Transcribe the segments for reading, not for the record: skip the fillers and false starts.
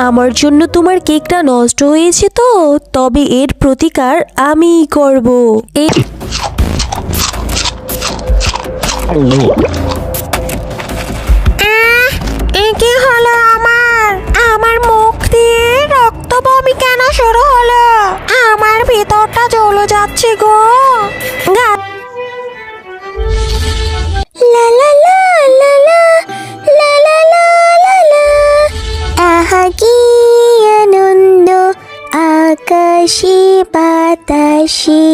আমার জন্য তোমার কেকটা নষ্ট হয়েছে তো, তবে এর প্রতিকার আমিই করব। কি হলো আমার মুখ দিয়ে রক্ত বমি কেন শুরু হলো? আমার ভিতরটা জ্বলে যাচ্ছে গো। লা লা লা লা লা লা লা লা লা লা। আহা কি আনন্দ আকাশে বাতাসে।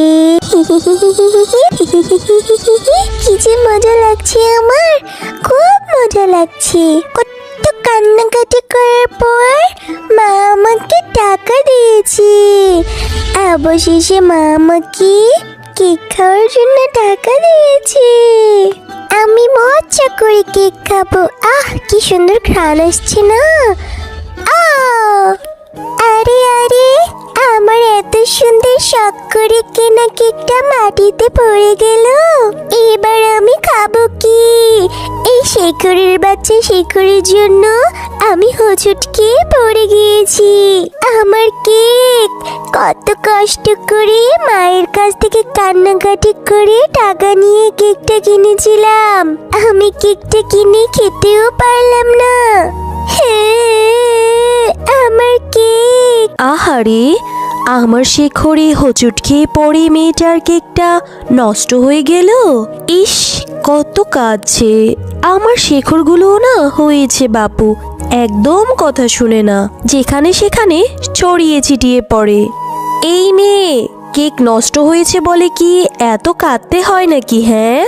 কি যে মজা লাগছে আমার, খুব মজা লাগছে। কত কান্নাকাটি করার পর মা আমাকে টাকা দিয়েছে। অবশেষে মা আমাকে কেক খাওয়ার জন্য টাকা দিয়েছে। আমি মজা করে কেক খাবো। কি সুন্দর ঘ্রাণ আসছে না। আরে আরে, আমার এত সুন্দর শখ করে কেনা কেকটা মাটিতে পড়ে গেল। এবার আমি খাবো কি? এই শেখরের বাচ্চা শেখরের জন্য আমি হোঁচটকে পড়ে গিয়েছি। আমার কেক কত কষ্ট করে মায়ের কাছ থেকে কান্নাকাটি করে টাকা নিয়ে কেকটা কিনেছিলাম। আমি কেকটা কিনে খেতেও পারলাম না। আমার কেক। আহারে, আমার শেখরে হোঁচট খেয়ে পড়ে মেয়েটার কেকটা নষ্ট হয়ে গেল। ইস, কত কাঁদছে। আমার শেখরগুলো না হয়েছে বাপু, একদম কথা শুনে না, যেখানে সেখানে ছড়িয়ে ছিটিয়ে পড়ে। এই মেয়ে, কেক নষ্ট হয়েছে বলে কি এত কাঁদতে হয় নাকি? হ্যাঁ,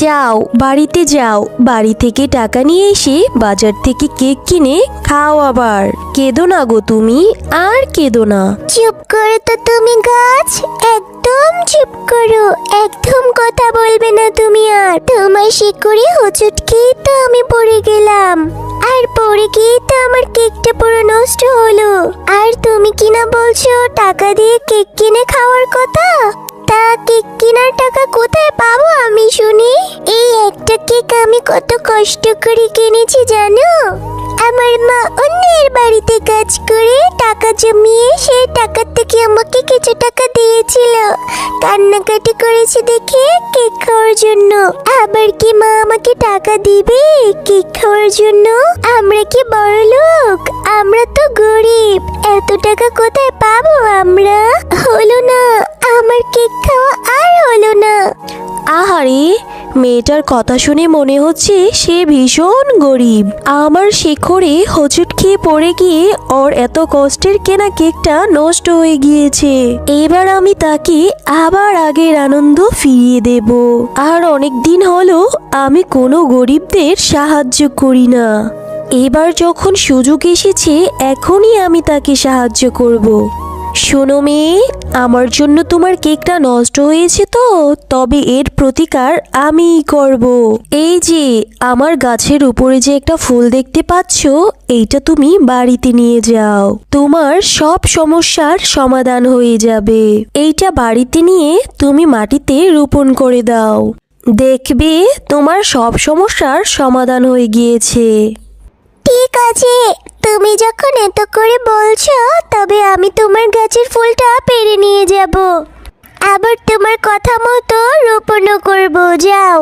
যাও বাড়িতে যাও, বাড়ি থেকে টাকা নিয়ে এসে বাজার থেকে কেক কিনে খাও। আবার কেঁদো না গো তুমি, আর কেঁদো না। চুপ করো তো তুমি গাছ, একদম চুপ করো, একদম কথা বলবে না তুমি আর। তোমার শিকড়ে হোঁচট খেয়ে তো আমি পড়ে গেলাম, আর পড়ে গিয়ে তো আমার কেকটা পুরো নষ্ট হলো। আর তুমি কিনা বলছো টাকা দিয়ে কেক কিনে খাওয়ার কথা। তা কেক কেনার টাকা কোথায় পাবো আমি শুনি? এই একটা কেক আমি কত কষ্ট করে কিনেছি জানো? আমার মা অন্যের বাড়িতে কাজ করে টাকা জমিয়ে সেই টাকা থেকে আমাকে কিছু টাকা দিয়েছিল, কান্নাকাটি করেছে দেখে কেক খাওয়ার জন্য। আবার কি মা আমাকে টাকা দিবে কেক খাওয়ার জন্য? আমরা কি বড় লোক? আমরা তো গরিব, এত টাকা কোথায় পাবো আমরা? হলো না, আমার কেক খাওয়া আর হলো না। আহারে, মেয়েটার কথা শুনে মনে হচ্ছে সে ভীষণ গরিব। আমার শেখরে হোঁচট খেয়ে পড়ে গিয়ে ওর এত কষ্টের কেনা কেকটা নষ্ট হয়ে গিয়েছে। এবার আমি তাকে আবার আগের আনন্দ ফিরিয়ে দেব। আর অনেক দিন হলো আমি কোনো গরিবদের সাহায্য করি না। এবার যখন সুযোগ এসেছে, এখনই আমি তাকে সাহায্য করব। শোনো মেয়ে, আমার জন্য তোমার কেকটা নষ্ট হয়েছে তো, তবে এর প্রতিকার আমিই করব। এই যে আমার গাছের উপরে যে একটা ফুল দেখতে পাচ্ছ, এইটা তুমি বাড়িতে নিয়ে যাও, তোমার সব সমস্যার সমাধান হয়ে যাবে। এইটা বাড়িতে নিয়ে তুমি মাটিতে রোপণ করে দাও, দেখবে তোমার সব সমস্যার সমাধান হয়ে গিয়েছে। ঠিক আছে, তুমি যখন এত করে বলছো, তবে আমি তোমার গাছের ফুলটা পেড়ে নিয়ে যাব, আবার তোমার কথা মতো রোপণও করব। যাও।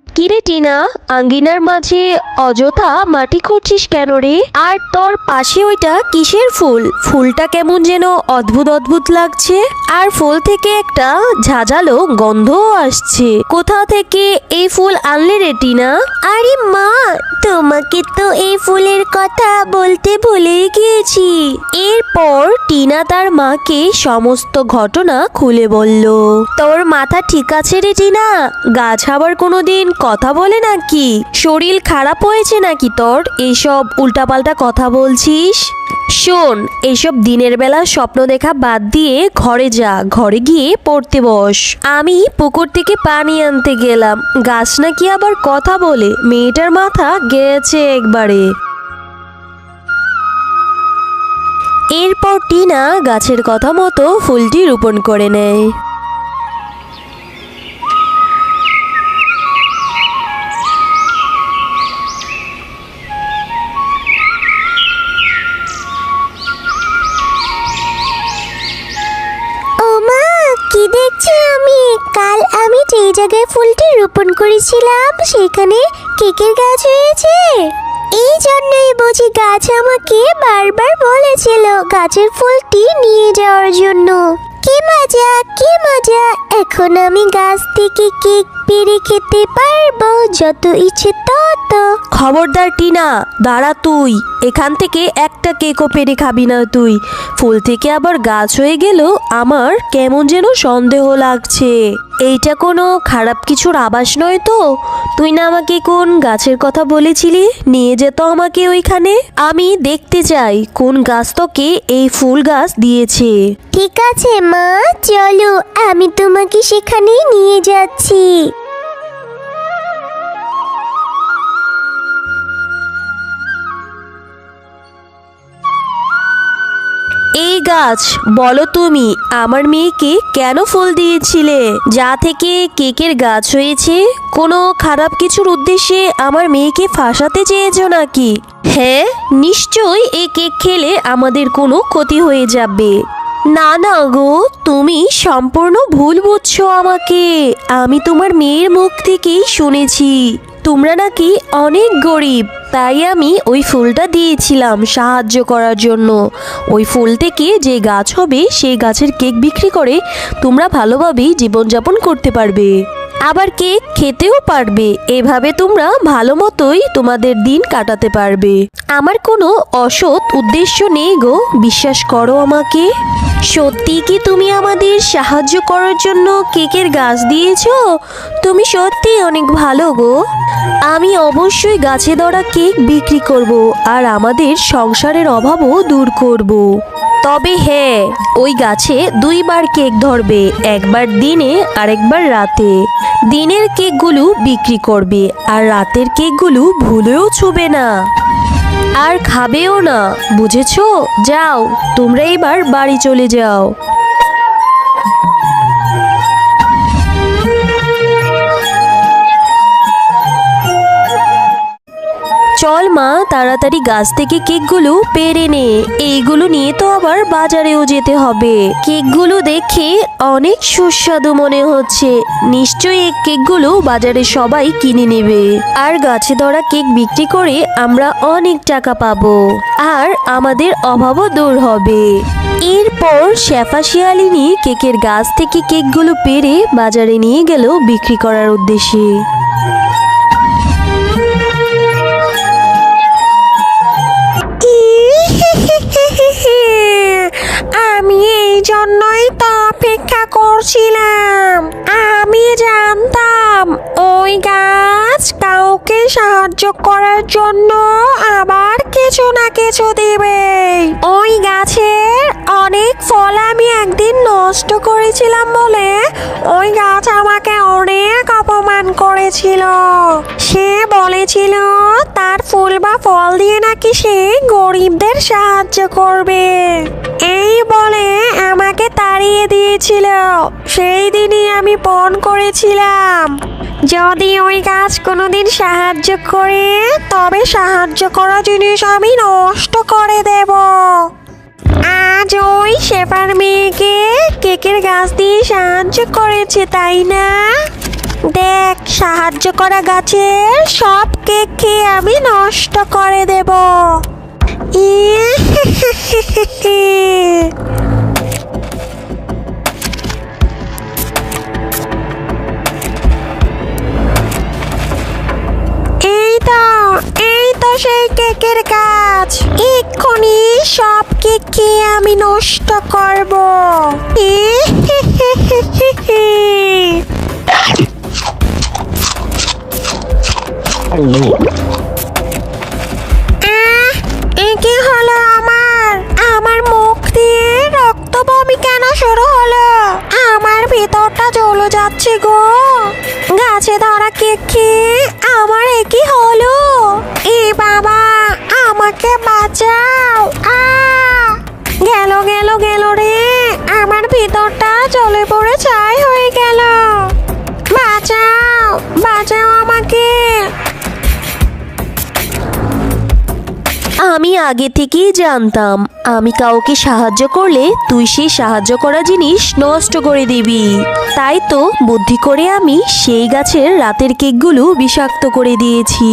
কিরে টিনা, আঙ্গিনার মাঝে অযথা মাটি খুঁড়ছিস কেন রে? আর তোর পাশে ওইটা কিসের ফুল? ফুলটা কেমন যেন অদ্ভুত অদ্ভুত লাগছে, আর ফুল থেকে একটা ঝাঁঝালো গন্ধও আসছে। কোথা থেকে এই ফুল আনলে রে টিনা? আরে মা, তোমাকে তো এই ফুলের কথা বলতে ভুলে গিয়েছি। এরপর টিনা তার মাকে সমস্ত ঘটনা খুলে বলল। তোর মাথা ঠিক আছে রে টিনা? গাছ আবার কোনোদিন কথা বলে নাকি? শরীর খারাপ হয়েছে নাকি তোর? এইসব উল্টাপাল্টা কথা বলছিস। শোন, এইসব দিনের বেলা স্বপ্ন দেখা বাদ দিয়ে ঘরে যা, ঘরে গিয়ে পড়তে বস। আমি পুকুর থেকে পানি আনতে গেলাম, গাছ নাকি আবার কথা বলে। মেয়েটার মাথা গেছে একবারে। এরপর টিনা গাছের কথা মতো ফুলটি রোপণ করে নেয়। ওমা, কি দেখছি আমি? কাল আমি যে জায়গায় ফুলটি রোপণ করেছিলাম সেখানে কেকের গাছ হয়েছে। এই জন্যই বুঝি গাছ আমাকে বারবার বলেছিল গাছের ফুলটি নিয়ে যাওয়ার জন্য। কি মজা, কি মজা! এখন আমি গাছ থেকে কেক পেড়ে খেতে পারবো, যত ইচ্ছে তত। খবরদার টিনা, দাঁড়া তুই। এখান থেকে একটা কেকও পেরে খাবি না তুই। ফুল থেকে আবার গাছ হয়ে গেল, আমার কেমন যেন সন্দেহ লাগছে। এইটা কোনো খারাপ কিছুর আভাস নয় তো? তুই না আমাকে কোন গাছের কথা বলেছিলি নিয়ে যেত আমাকে ওইখানে? আমি দেখতে চাই কোন গাছ তোকে এই ফুল গাছ দিয়েছে। ঠিক আছে মা, চলো আমি তোমাকে সেখানেই নিয়ে যাচ্ছি। এই গাছ, বলো তুমি আমার মেয়েকে কেন ফুল দিয়েছিলে? যা থেকে কেকের গাছ হয়েছে, কোনো খারাপ কিছুর উদ্দেশ্যে আমার মেয়েকে ফাঁসাতে চেয়েছো নাকি? হ্যাঁ, নিশ্চয়ই এই কেক খেলে আমাদের কোনো ক্ষতি হয়ে যাবে। না না গো, তুমি সম্পূর্ণ ভুল বুঝছো আমাকে। আমি তোমার মেয়ের মুখ থেকেই শুনেছি তোমরা নাকি অনেক গরিব, তাই আমি ওই ফুলটা দিয়েছিলাম সাহায্য করার জন্য। ওই ফুল থেকে যে গাছ হবে সেই গাছের কেক বিক্রি করে তোমরা ভালোভাবেই জীবনযাপন করতে পারবে, আবার কেক খেতেও পারবে। এভাবে তোমরা ভালো মতোই তোমাদের দিন কাটাতে পারবে। আমার কোনো অসৎ উদ্দেশ্য নেই গো, বিশ্বাস করো আমাকে। সত্যি কি তুমি আমাদের সাহায্য করার জন্য কেকের গাছ দিয়েছো? তুমি সত্যি অনেক ভালো গো। আমি অবশ্যই গাছে ধরা কেক বিক্রি করব আর আমাদের সংসারের অভাবও দূর করব। তবে হ্যাঁ, ওই গাছে দুইবার কেক ধরবে, একবার দিনে আর একবার রাতে। দিনের কেকগুলো বিক্রি করবে আর রাতের কেকগুলো ভুলেও ছুবে না আর খাবেও না, বুঝেছো? যাও, তোমরা এবার বাড়ি চলে যাও। চল মা, তাড়াতাড়ি গাছ থেকে কেকগুলো পেড়ে নে। এইগুলো নিয়ে তো আবার বাজারেও যেতে হবে। কেকগুলো দেখে অনেক সুস্বাদু মনে হচ্ছে, নিশ্চয়ই এই কেকগুলো বাজারে সবাই কিনে নেবে আর গাছে ধরা কেক বিক্রি করে আমরা অনেক টাকা পাবো আর আমাদের অভাবও দূর হবে। এরপর শেফা শিয়ালিনী কেকের গাছ থেকে কেকগুলো পেড়ে বাজারে নিয়ে গেল বিক্রি করার উদ্দেশ্যে। আমি এই জন্যই তো অপেক্ষা করছিলাম। আমি জানতাম ওই গাছ কাউকে সাহায্য করার জন্য আবার কিছু না কিছু দিবে। ওই গাছের অনেক ফল আমি একদিন নষ্ট করেছিলাম বলে ওই গাছ আমাকে অনেক অপমান করেছিল। সে বলেছিল তার ফুল বা ফল দিয়ে নাকি সে গরিবদের সাহায্য করবে। এই বলে আমাকে তাড়িয়ে দিয়েছিল। সেই দিনই আমি পণ করেছিলাম, যদি ওই গাছ কোনোদিন সাহায্য করে তবে সাহায্য করা জিনিস আমি নষ্ট করে দেব। আজ ওই শেফার মেয়েকে কেকের গাছ দিয়ে সাহায্য করেছে, তাই না? দেখ, সাহায্য করা গাছের সব কেক খেয়ে আমি নষ্ট করে দেব। এই তো সেই কেকের গাছ। এক্ষুনি সব কেক খেয়ে আমি নষ্ট করব। কি হলো আমার মুখ দিয়ে রক্ত বমি কেন শুরু হলো? আমার ভিতরটা জ্বলে যাচ্ছে গো। গাছে ধরা কেক খেয়ে আমার কি হলো? এ বাবা, আমাকে বাঁচাও! আগে থেকেই জানতাম আমি কাউকে সাহায্য করলে তুই সেই সাহায্য করা জিনিস নষ্ট করে দিবি। তাই তো বুদ্ধি করে আমি সেই গাছের রাতের কেকগুলো বিষাক্ত করে দিয়েছি।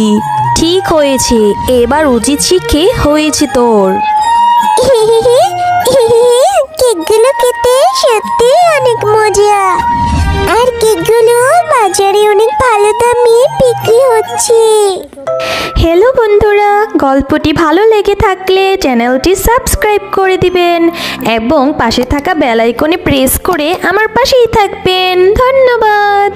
ঠিক হয়েছে, এবার উচিত শিক্ষে হয়েছে তোর। কেকগুলো খেতে সত্যি অনেক মজা, আর কেকগুলো বাজারে অনেক ভালো দামে বিক্রি হচ্ছে। হ্যালো বন্ধুরা, গল্পটি ভালো লেগে থাকলে চ্যানেলটি সাবস্ক্রাইব করে দিবেন এবং পাশে থাকা বেল আইকনে প্রেস করে আমার পাশেই থাকবেন। ধন্যবাদ।